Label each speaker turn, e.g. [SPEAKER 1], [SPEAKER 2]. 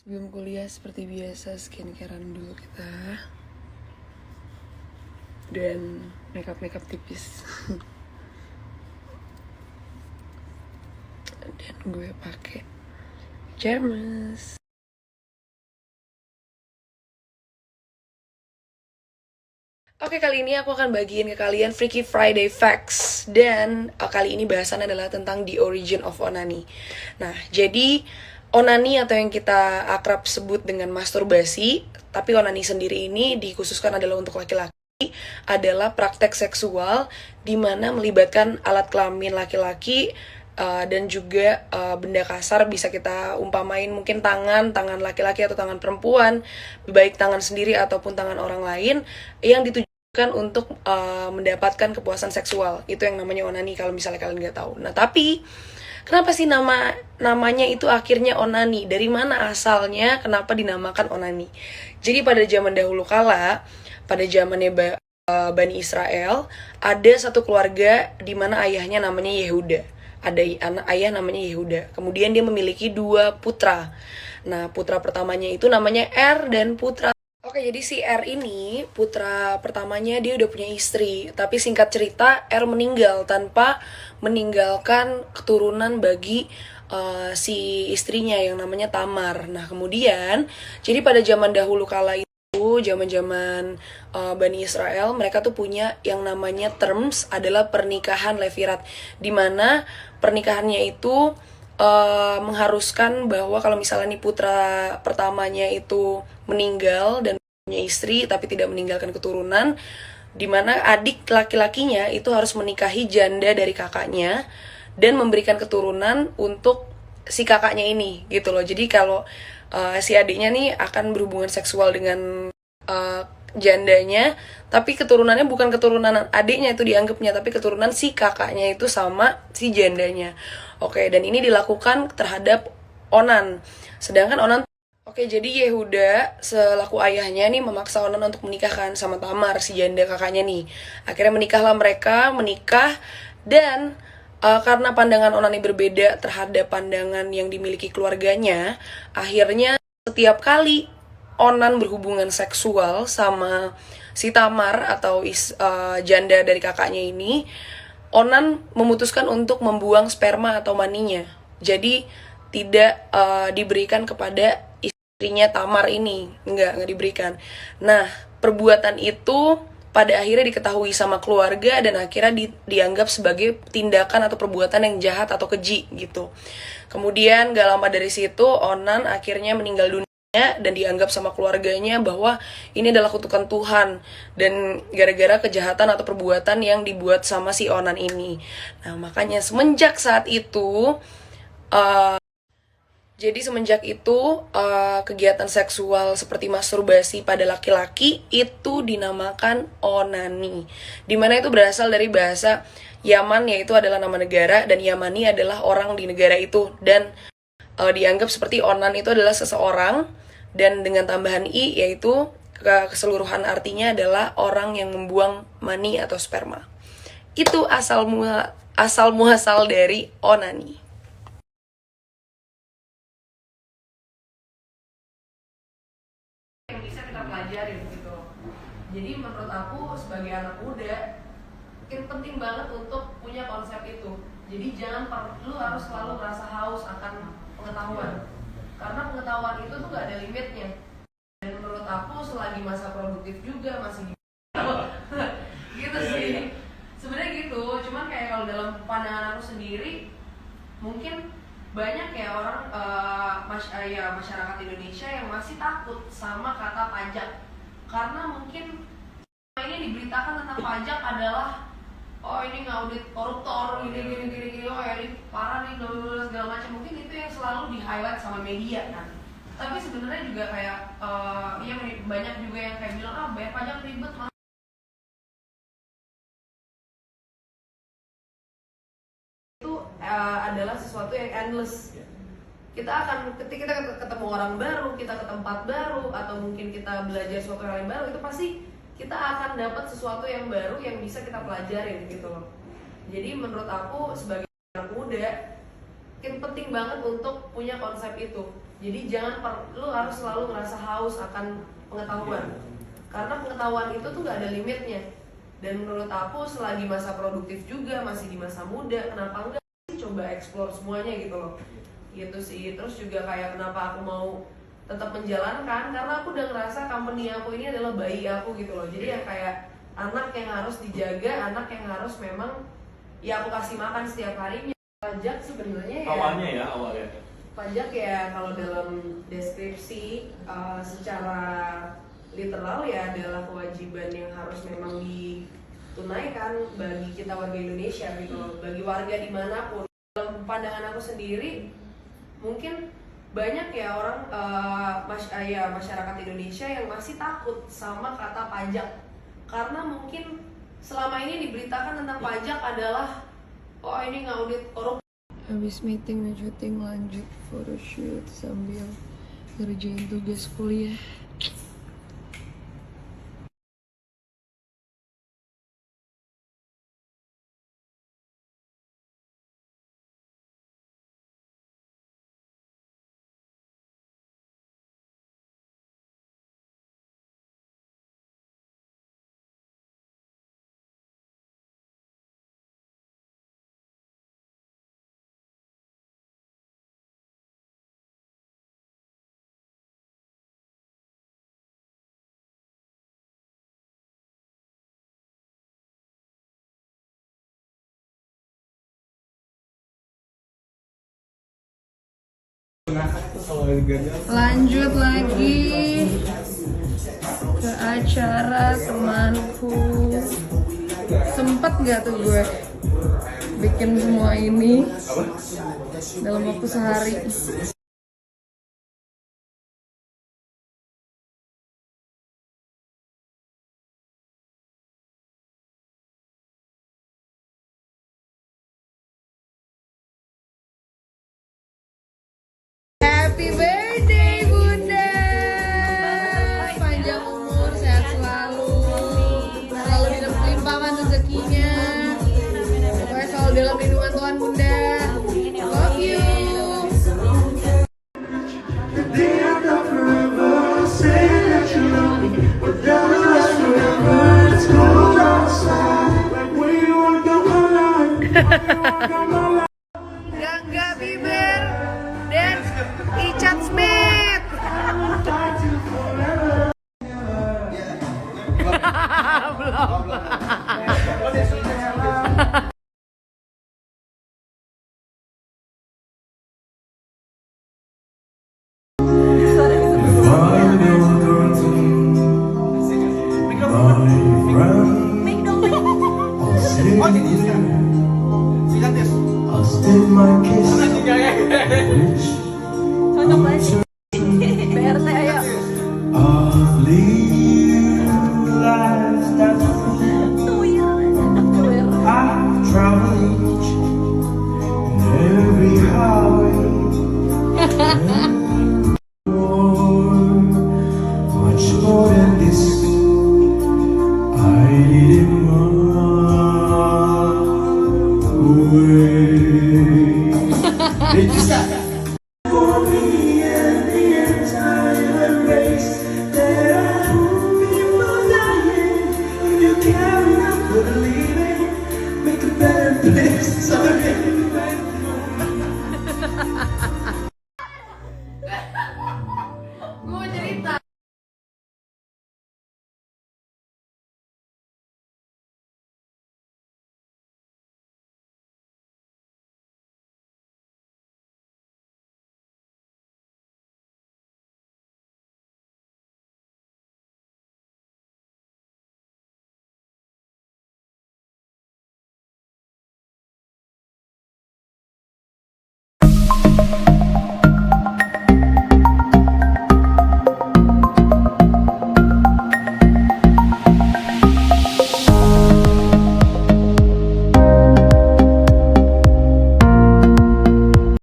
[SPEAKER 1] Sebelum kuliah seperti biasa skincarean dulu kita. Dan makeup tipis. Dan gue pakai Jermes. Oke, kali ini aku akan bagiin ke kalian Freaky Friday Facts. Dan kali ini bahasan adalah tentang the origin of onani. Nah, jadi onani atau yang kita akrab sebut dengan masturbasi, tapi onani sendiri ini dikhususkan adalah untuk laki-laki, adalah praktek seksual di mana melibatkan alat kelamin laki-laki dan juga benda kasar. Bisa kita umpamain mungkin tangan laki-laki atau tangan perempuan, baik tangan sendiri ataupun tangan orang lain yang ditujukan untuk mendapatkan kepuasan seksual. Itu yang namanya onani kalau misalnya kalian nggak tahu. Nah, tapi kenapa sih namanya itu akhirnya onani? Dari mana asalnya? Kenapa dinamakan onani? Jadi pada zaman dahulu kala, pada zamannya Bani Israel, ada satu keluarga di mana ayahnya namanya Yehuda. Ada ayah namanya Yehuda. Kemudian dia memiliki 2 putra. Nah, putra pertamanya itu namanya Er, dan putra Oke, jadi si R ini, putra pertamanya, dia udah punya istri. Tapi singkat cerita, R meninggal tanpa meninggalkan keturunan bagi si istrinya yang namanya Tamar. Nah, kemudian, jadi pada zaman dahulu kala itu, zaman-zaman Bani Israel, mereka tuh punya yang namanya terms adalah pernikahan levirat. Dimana pernikahannya itu mengharuskan bahwa kalau misalnya nih putra pertamanya itu meninggal dan punya istri tapi tidak meninggalkan keturunan, dimana adik laki-lakinya itu harus menikahi janda dari kakaknya dan memberikan keturunan untuk si kakaknya ini gitu loh. Jadi kalau si adiknya nih akan berhubungan seksual dengan jandanya, tapi keturunannya bukan keturunan adiknya itu dianggapnya, tapi keturunan si kakaknya itu sama si jandanya. Oke, dan ini dilakukan terhadap Onan. Sedangkan Onan, oke, jadi Yehuda selaku ayahnya nih memaksa Onan untuk menikahkan sama Tamar, si janda kakaknya nih. Akhirnya menikah, dan karena pandangan Onan ini berbeda terhadap pandangan yang dimiliki keluarganya, akhirnya setiap kali Onan berhubungan seksual sama si Tamar atau janda dari kakaknya ini, Onan memutuskan untuk membuang sperma atau maninya. Jadi tidak diberikan kepada istrinya Tamar ini, nggak diberikan. Nah, perbuatan itu pada akhirnya diketahui sama keluarga dan akhirnya dianggap sebagai tindakan atau perbuatan yang jahat atau keji gitu. Kemudian gak lama dari situ Onan akhirnya meninggal dunia dan dianggap sama keluarganya bahwa ini adalah kutukan Tuhan dan gara-gara kejahatan atau perbuatan yang dibuat sama si Onan ini. Nah, makanya semenjak itu kegiatan seksual seperti masturbasi pada laki-laki itu dinamakan onani. Dimana itu berasal dari bahasa Yaman, yaitu adalah nama negara, dan Yamani adalah orang di negara itu. Dan dianggap seperti onan itu adalah seseorang, dan dengan tambahan i, yaitu keseluruhan artinya adalah orang yang membuang mani atau sperma. Itu asal muasal dari onani. Yang bisa kita pelajarin gitu. Jadi menurut aku sebagai anak muda, itu penting banget untuk punya konsep itu. Jadi lu harus selalu merasa haus akan pengetahuan, karena pengetahuan itu tuh gak ada limitnya. Dan menurut aku selagi masa produktif juga masih gitu sih sebenarnya gitu. Cuman kayak kalau dalam pandangan aku sendiri, mungkin banyak ya orang masyarakat Indonesia yang masih takut sama kata pajak, karena mungkin ini diberitakan tentang pajak adalah oh ini ngaudit koruptor, gini, oh ya ini parah nih, segala macam. Mungkin itu yang selalu di highlight sama media kan. Tapi sebenarnya juga kayak banyak juga yang kayak bilang bayar pajak ribet mah. Itu adalah sesuatu yang endless. Kita akan ketika kita ketemu orang baru, kita ke tempat baru, atau mungkin kita belajar sesuatu yang baru, itu pasti kita akan dapat sesuatu yang baru yang bisa kita pelajarin gitu loh. Jadi menurut aku sebagai anak muda, penting banget untuk punya konsep itu. Jadi lu harus selalu ngerasa haus akan pengetahuan. Karena pengetahuan itu tuh gak ada limitnya. Dan menurut aku selagi masa produktif juga, masih di masa muda, kenapa enggak sih coba explore semuanya gitu loh. Gitu sih. Terus juga kayak kenapa aku mau tetap menjalankan, karena aku udah ngerasa company aku ini adalah bayi aku gitu loh. Jadi yang kayak anak yang harus dijaga, anak yang harus memang ya aku kasih makan setiap harinya. Pajak sebenarnya ya
[SPEAKER 2] awalnya
[SPEAKER 1] pajak ya kalau dalam deskripsi secara literal ya adalah kewajiban yang harus memang ditunaikan bagi kita warga Indonesia gitu loh, bagi warga dimanapun. Dalam pandangan aku sendiri mungkin banyak ya orang masyarakat Indonesia yang masih takut sama kata pajak, karena mungkin selama ini diberitakan tentang pajak adalah oh ini ngaudit korupsi. Habis meeting syuting lanjut photoshoot sambil ngerjain tugas kuliah. Lanjut lagi ke acara temanku. Sempet gak tuh gue bikin semua ini dalam waktu sehari? Happy birthday Bunda, panjang umur, sehat selalu, selalu dilimpahkan rezekinya, pokoknya selalu dalam lindungan Tuhan Bunda. Love you.
[SPEAKER 3] The day I thought forever, say that you love me, but that'll last forever. It's cold outside, like when you walk down my line, when you walk down my line.